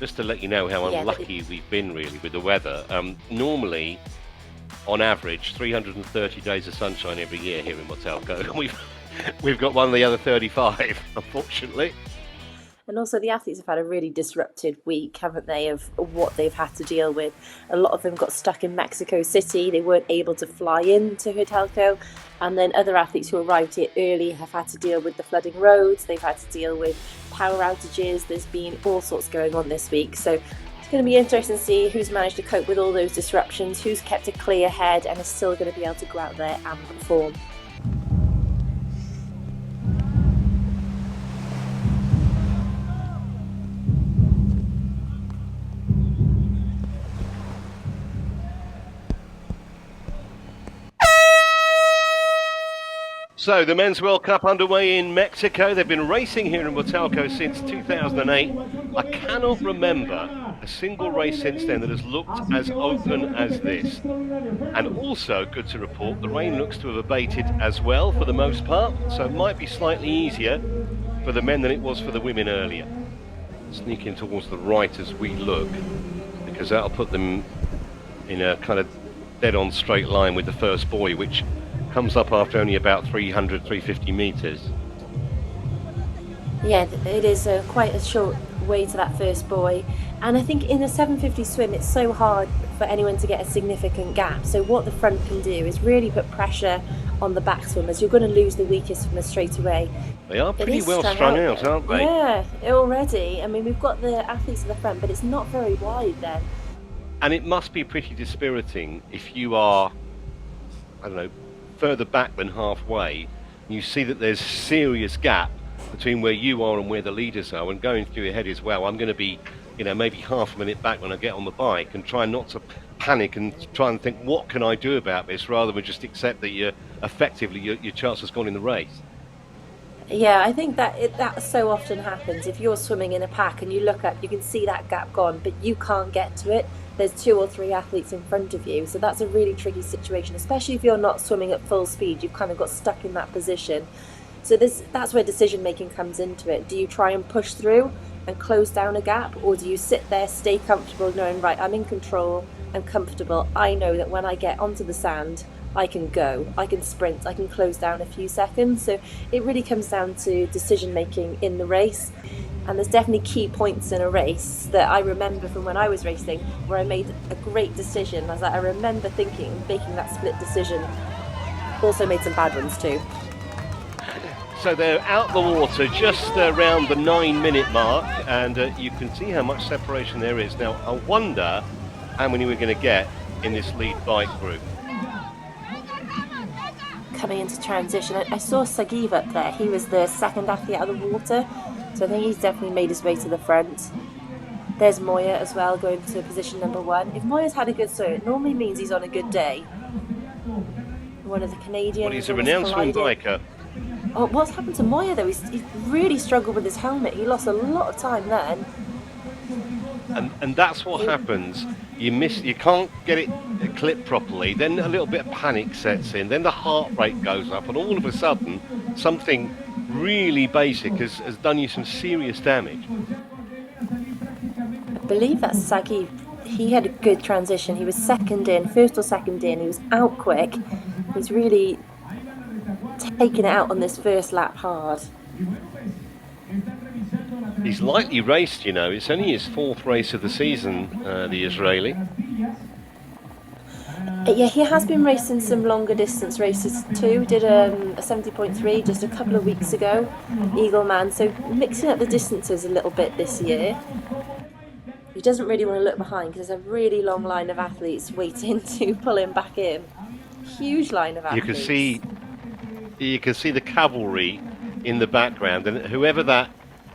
just to let you know how unlucky we've been really with the weather. Normally, on average, 330 days of sunshine every year here in Huatulco. We've got one of the other 35, unfortunately. And also the athletes have had a really disrupted week, haven't they, of what they've had to deal with. A lot of them got stuck in Mexico City. They weren't able to fly into Huatulco. And then other athletes who arrived here early have had to deal with the flooding roads. They've had to deal with power outages. There's been all sorts going on this week. So it's going to be interesting to see who's managed to cope with all those disruptions, who's kept a clear head and is still going to be able to go out there and perform. So the Men's World Cup underway in Mexico. They've been racing here in Huatulco since 2008. I cannot remember a single race since then that has looked as open as this. And also, good to report, the rain looks to have abated as well for the most part, so it might be slightly easier for the men than it was for the women earlier. Sneaking towards the right as we look, because that'll put them in a kind of dead-on straight line with the first buoy, which comes up after only about 350 metres. Yeah, it is quite a short way to that first buoy. And I think in a 750 swim, it's so hard for anyone to get a significant gap. So what the front can do is really put pressure on the back swimmers. You're going to lose the weakest swimmers straight away. They are pretty well strung out, aren't they? Yeah, already. I mean, we've got the athletes at the front, but it's not very wide then. And it must be pretty dispiriting if you are, I don't know, further back than halfway, you see that there's serious gap between where you are and where the leaders are, and going through your head is, well, I'm going to be, maybe half a minute back when I get on the bike, and try not to panic and try and think, what can I do about this, rather than just accept that you're effectively your chance has gone in the race. Yeah, I think that so often happens. If you're swimming in a pack and you look up, you can see that gap gone, but you can't get to it. There's 2 or 3 athletes in front of you, so that's a really tricky situation, especially if you're not swimming at full speed. You've kind of got stuck in that position. So that's where decision making comes into it. Do you try and push through and close down a gap, or do you sit there, stay comfortable, knowing, right, I'm in control, I'm comfortable, I know that when I get onto the sand, I can go, I can sprint, I can close down a few seconds. So it really comes down to decision making in the race. And there's definitely key points in a race that I remember from when I was racing where I made a great decision. I remember making that split decision. Also made some bad ones too. So they're out the water just around the 9-minute mark, and you can see how much separation there is. Now, I wonder how many we're going to get in this lead bike group. Coming into transition, I saw Sagiv up there. He was the second athlete out of the water. So I think he's definitely made his way to the front. There's Moya as well, going to position number 1. If Moya's had a good swim, it normally means he's on a good day. One of the Canadians. Well, he's a renowned swim biker. Oh, what's happened to Moya though? He's really struggled with his helmet. He lost a lot of time then. And that's what happens. You can't get it clipped properly. Then a little bit of panic sets in. Then the heart rate goes up, and all of a sudden, something really basic has done you some serious damage. I believe that's Sagiv. He had a good transition. He was first or second in. He was out quick. He's really taken it out on this first lap hard. He's lightly raced, It's only his 4th race of the season, the Israeli. Yeah, he has been racing some longer distance races too. Did a 70.3 just a couple of weeks ago, Eagleman. So mixing up the distances a little bit this year. He doesn't really want to look behind because there's a really long line of athletes waiting to pull him back in. Huge line of athletes. You can see the cavalry in the background, and whoever that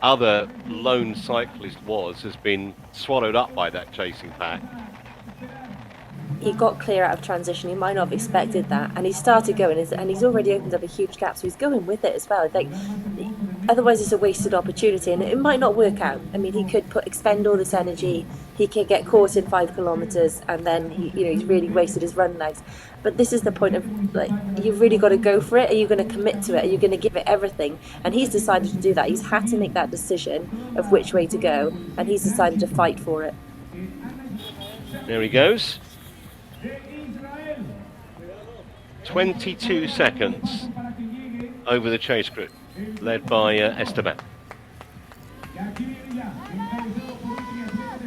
other lone cyclist has been swallowed up by that chasing pack. He got clear out of transition. He might not have expected that, and he started going, and he's already opened up a huge gap, so he's going with it as well. Like, otherwise it's a wasted opportunity, and it might not work out. I mean, he could expend all this energy, he could get caught in 5 kilometers, and then he's really wasted his run legs. But this is the point of, like, you've really got to go for it. Are you going to commit to it? Are you going to give it everything? And he's decided to do that. He's had to make that decision of which way to go, and he's decided to fight for it. There he goes. 22 seconds over the chase group, led by Esteban.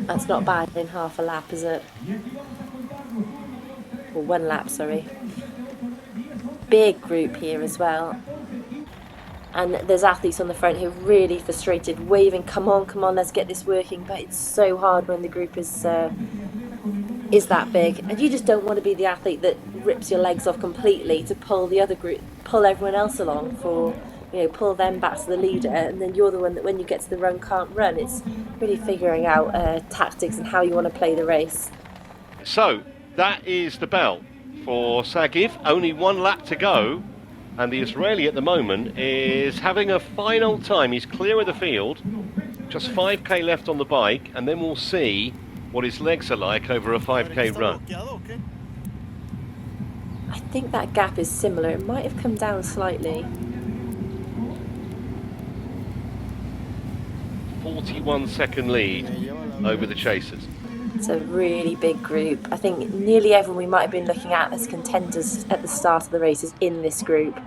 That's not bad in half a lap, is it? Or 1 lap, sorry. Big group here as well. And there's athletes on the front who are really frustrated, waving, come on, let's get this working. But it's so hard when the group is that big. And you just don't want to be the athlete that rips your legs off completely to pull the other group, pull everyone else along for, pull them back to the leader. And then you're the one that when you get to the run can't run. It's really figuring out tactics and how you want to play the race. So that is the bell for Sagiv. Only 1 lap to go. And the Israeli at the moment is having a final time. He's clear of the field. Just 5k left on the bike. And then we'll see what his legs are like over a 5k run. I think that gap is similar. It might have come down slightly. 41-second lead over the chasers. It's a really big group. I think nearly everyone we might have been looking at as contenders at the start of the race is in this group.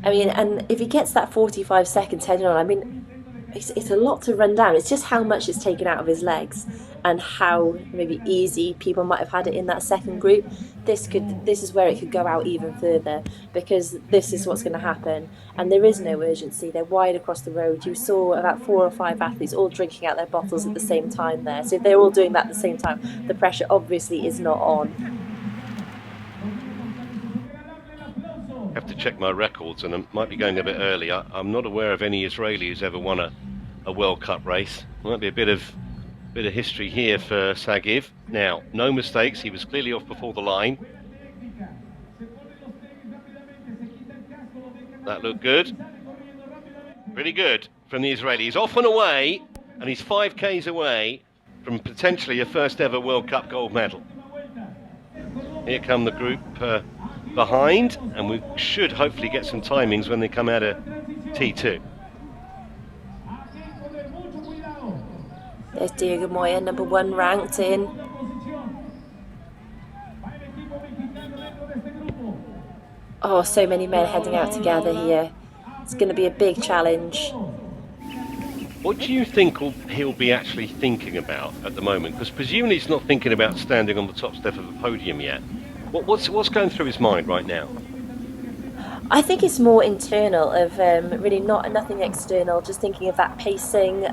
I mean, and if he gets that 45 seconds heading on, I mean, it's a lot to run down. It's just how much it's taken out of his legs and how maybe easy people might have had it in that second group. This is where it could go out even further, because this is what's going to happen. And there is no urgency. They're wide across the road. You saw about 4 or 5 athletes all drinking out their bottles at the same time there. So if they're all doing that at the same time, the pressure obviously is not on. I have to check my records, and I might be going a bit early. I'm not aware of any Israeli who's ever won a World Cup race. Might be a bit of history here for Sagiv. Now, no mistakes. He was clearly off before the line. That looked good. Really good from the Israeli. He's off and away, and he's 5k's away from potentially a first ever World Cup gold medal. Here come the group behind, and we should hopefully get some timings when they come out of T2. There's Diego Moya, number 1 ranked in. Oh, so many men heading out together here. It's going to be a big challenge. What do you think he'll be actually thinking about at the moment? Because presumably he's not thinking about standing on the top step of a podium yet. What's going through his mind right now? I think it's more internal, of really nothing external, just thinking of that pacing,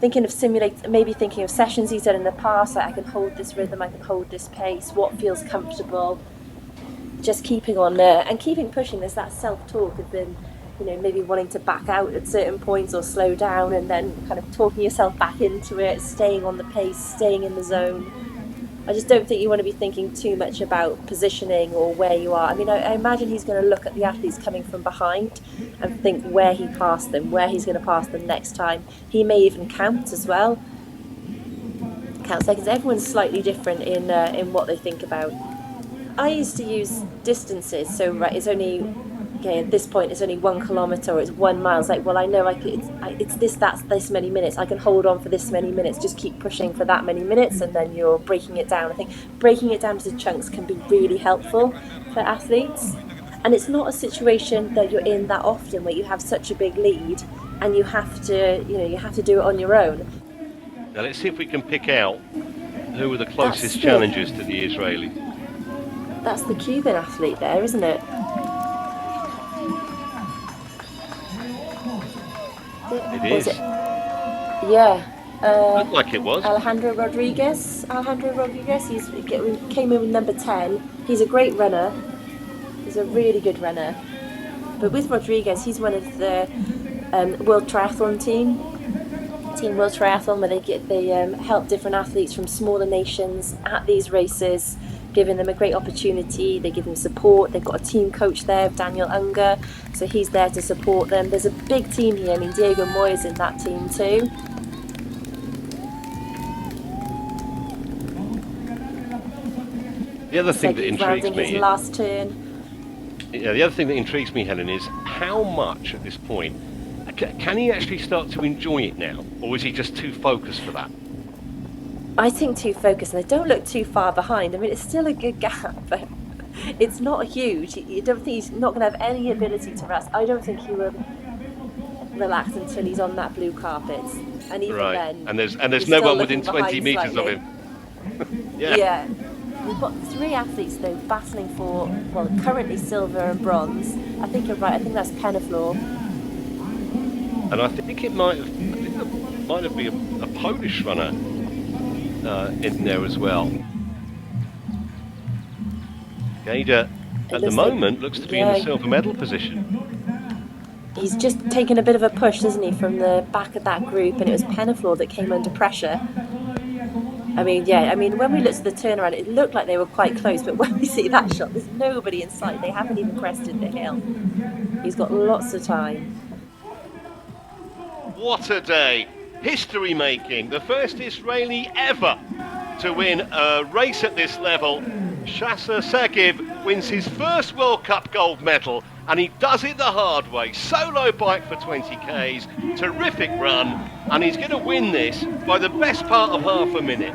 thinking of thinking of sessions he's done in the past, like I can hold this rhythm, I can hold this pace, what feels comfortable, just keeping on there and keeping pushing. There's that self-talk of them, maybe wanting to back out at certain points or slow down, and then kind of talking yourself back into it, staying on the pace, staying in the zone. I just don't think you want to be thinking too much about positioning or where you are. I mean, I imagine he's going to look at the athletes coming from behind and think where he passed them, where he's going to pass them next time. He may even count as well. Count seconds. Everyone's slightly different in what they think about. I used to use distances, so it's only, at this point it's only 1 kilometre or it's 1 mile. It's like, well, I know it's this many minutes. I can hold on for this many minutes. Just keep pushing for that many minutes, and then you're breaking it down. I think breaking it down to chunks can be really helpful for athletes. And it's not a situation that you're in that often where you have such a big lead and you have to do it on your own. Now let's see if we can pick out who are the closest challengers to the Israeli. That's the Cuban athlete there, isn't it? It is. Yeah. Looked like it was. Alejandro Rodriguez. He came in with number 10. He's a great runner. He's a really good runner. But with Rodriguez, he's one of the World Triathlon Team World Triathlon, where they help different athletes from smaller nations at these races giving them a great opportunity. They give them support. They've got a team coach there, Daniel Unger, so he's there to support them. There's a big team here. I mean, Diego Moya's in that team too. The other thing that intrigues me, his last turn. Yeah, the other thing that intrigues me, Helen, is how much at this point can he actually start to enjoy it now, or is he just too focused for that? I think too focused, and they don't look too far behind. I mean, it's still a good gap, but it's not huge. You don't think he's not going to have any ability to rest. I don't think he will relax until he's on that blue carpet, and even then. And there's no one within 20 metres of him. Yeah. We've got 3 athletes though battling for, well, currently silver and bronze. I think you're right. I think that's Penaflor. And I think it might have been a Polish runner in there as well. Gaida at the moment looks to be in the silver medal position. He's just taken a bit of a push, doesn't he, from the back of that group, and it was Penaflor that came under pressure. I mean, when we looked at the turnaround, it looked like they were quite close, but when we see that shot, there's nobody in sight. They haven't even crested the hill. He's got lots of time. What a day. History making. The first Israeli ever to win a race at this level. Shasa Sagiv wins his first World Cup gold medal, and he does it the hard way. Solo bike for 20 Ks, terrific run, and he's going to win this by the best part of half a minute.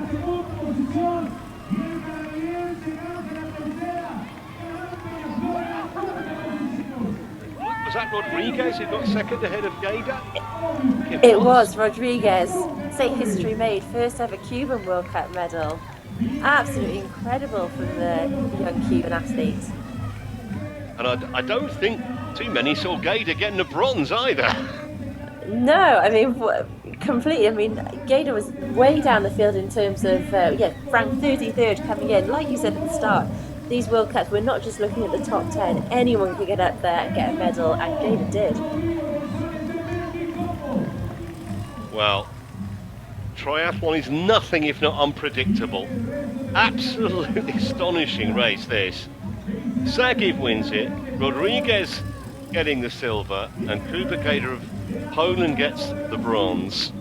Was that Rodriguez who got second ahead of Gaida? It was Rodriguez. Say history made, first ever Cuban World Cup medal. Absolutely incredible from the young Cuban athletes. And I don't think too many saw Gaida getting a bronze either. No, I mean, completely. I mean, Gaida was way down the field in terms of, ranked 33rd coming in. Like you said at the start, these World Cups, we're not just looking at the top 10. Anyone could get up there and get a medal, and Gaida did. Well, triathlon is nothing if not unpredictable. Absolutely astonishing race, this. Sagiv wins it, Rodriguez getting the silver, and Kuba Gaida of Poland gets the bronze.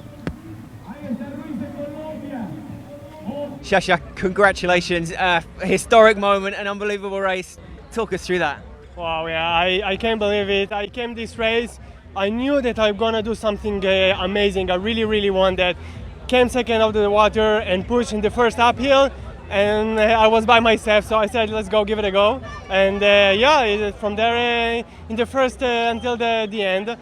Shasha, congratulations. Historic moment, an unbelievable race. Talk us through that. Wow, yeah, I can't believe it. I came this race, I knew that I'm gonna do something amazing. I really want that. Came second out of the water and pushed in the first uphill, and I was by myself, so I said let's go give it a go. And from there in the first until the end,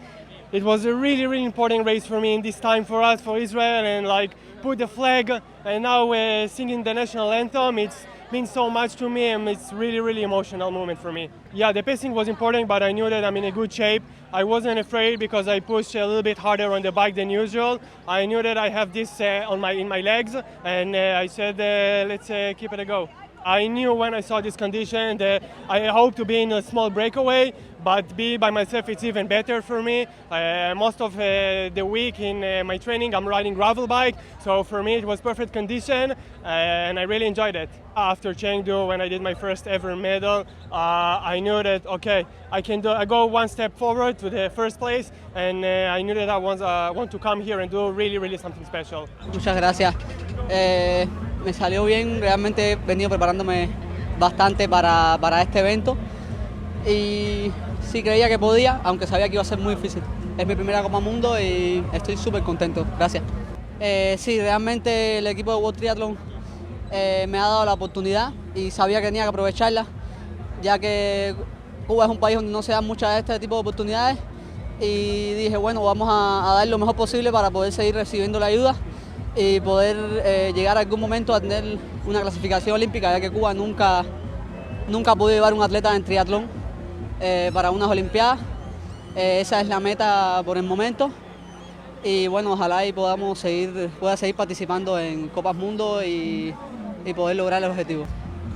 it was a really important race for me in this time for us, for Israel, and like put the flag, and now singing the national anthem. It means so much to me, and it's really emotional moment for me. Yeah, the pacing was important, but I knew that I'm in a good shape. I wasn't afraid because I pushed a little bit harder on the bike than usual. I knew that I have this in my legs, and I said let's keep it a go. I knew when I saw this condition that I hope to be in a small breakaway, but be by myself it's even better for me. Most of the week in my training I'm riding gravel bike, so for me it was perfect condition, and I really enjoyed it. After Chengdu, when I did my first ever medal, I knew that okay, I go one step forward to the first place, and I knew that I want to come here and do really something special. Muchas gracias. Me salió bien, realmente he venido preparándome bastante para este evento y sí creía que podía, aunque sabía que iba a ser muy difícil. Es mi primera Copa Mundo y estoy súper contento, gracias. Sí, realmente el equipo de World Triathlon me ha dado la oportunidad y sabía que tenía que aprovecharla, ya que Cuba es un país donde no se dan muchas de este tipo de oportunidades, y dije, bueno, vamos a dar lo mejor posible para poder seguir recibiendo la ayuda y poder llegar a algún momento a tener una clasificación olímpica, ya que Cuba nunca ha podido llevar un atleta en triatlón para unas Olimpiadas. Esa es la meta por el momento, y bueno, ojalá y pueda seguir participando en Copas Mundo y poder lograr el objetivo.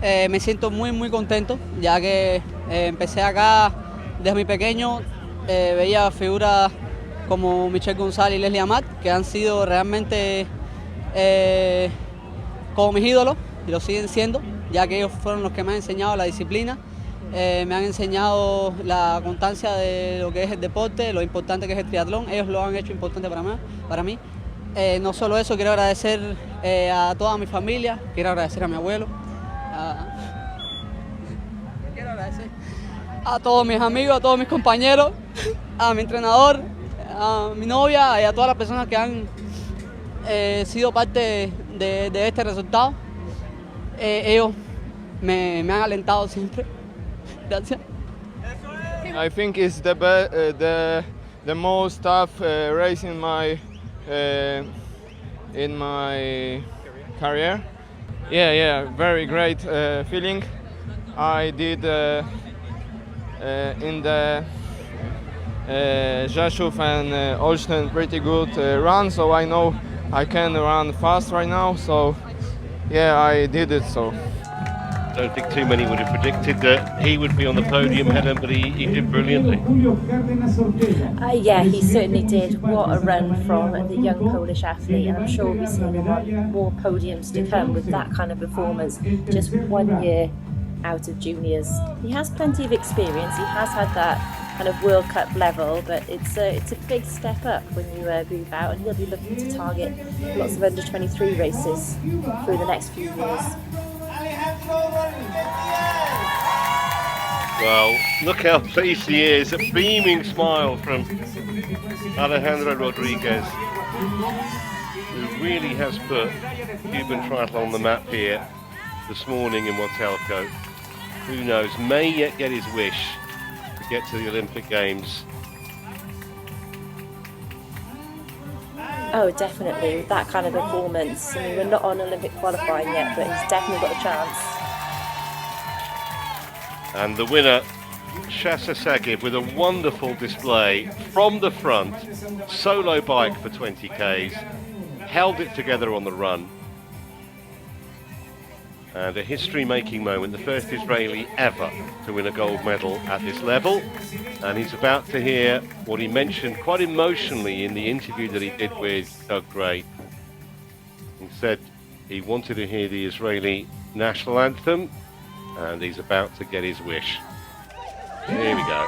Me siento muy contento, ya que empecé acá desde muy pequeño. Veía figuras como Michelle González y Leslie Amat, que han sido realmente como mis ídolos y lo siguen siendo. ya que ellos fueron los que me han enseñado la disciplina, me han enseñado la constancia de lo que es el deporte, lo importante que es el triatlón. Ellos lo han hecho importante para mí. No solo eso, quiero agradecer a toda mi familia, quiero agradecer a mi abuelo, quiero agradecer a todos mis amigos, a todos mis compañeros, a mi entrenador, a mi novia y a todas las personas que han sido parte de este resultado. Ellos me han alentado siempre. Gracias. I think it's the most tough race in my career. Yeah, very great feeling. I did in the Rzeszów and Olsztyn pretty good run, so I know I can run fast right now. So yeah, I did it. So. I don't think too many would have predicted that he would be on the podium, Helen, but he did brilliantly. Yeah, he certainly did. What a run from the young Polish athlete, and I'm sure we'll be seeing him on more podiums to come with that kind of performance. Just 1 year out of juniors. He has plenty of experience. He has had that kind of World Cup level, but it's a big step up when you move out, and he'll be looking to target lots of under 23 races through the next few years. Well, look how pleased he is. A beaming smile from Alejandro Rodriguez, who really has put Cuban triathlon on the map here this morning in Huatulco. Who knows, may yet get his wish to get to the Olympic Games. Oh, definitely. With that kind of performance. I mean, we're not on Olympic qualifying yet, but he's definitely got a chance. And the winner, Shasa Sagib, with a wonderful display from the front, solo bike for 20 Ks, held it together on the run. And a history-making moment, the first Israeli ever to win a gold medal at this level. And he's about to hear what he mentioned quite emotionally in the interview that he did with Doug Gray. He said he wanted to hear the Israeli national anthem, and he's about to get his wish. Here we go.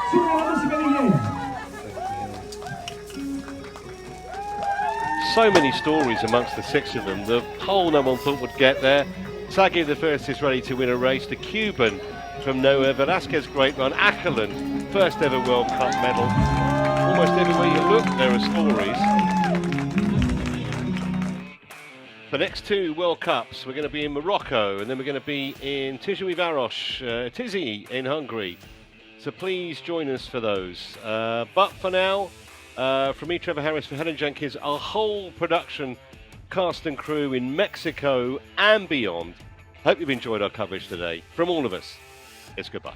So many stories amongst the six of them. The pole no one thought would get there. Sagib, the first Israeli to win a race. The Cuban from nowhere. Velasquez, great run. Ackerland, first ever World Cup medal. Almost everywhere you look, there are stories. The next two World Cups, we're going to be in Morocco, and then we're going to be in Tizi in Hungary. So please join us for those. But for now, from me, Trevor Harris, for Helen Jenkins, our whole production cast and crew in Mexico and beyond, hope you've enjoyed our coverage today. From all of us, it's goodbye.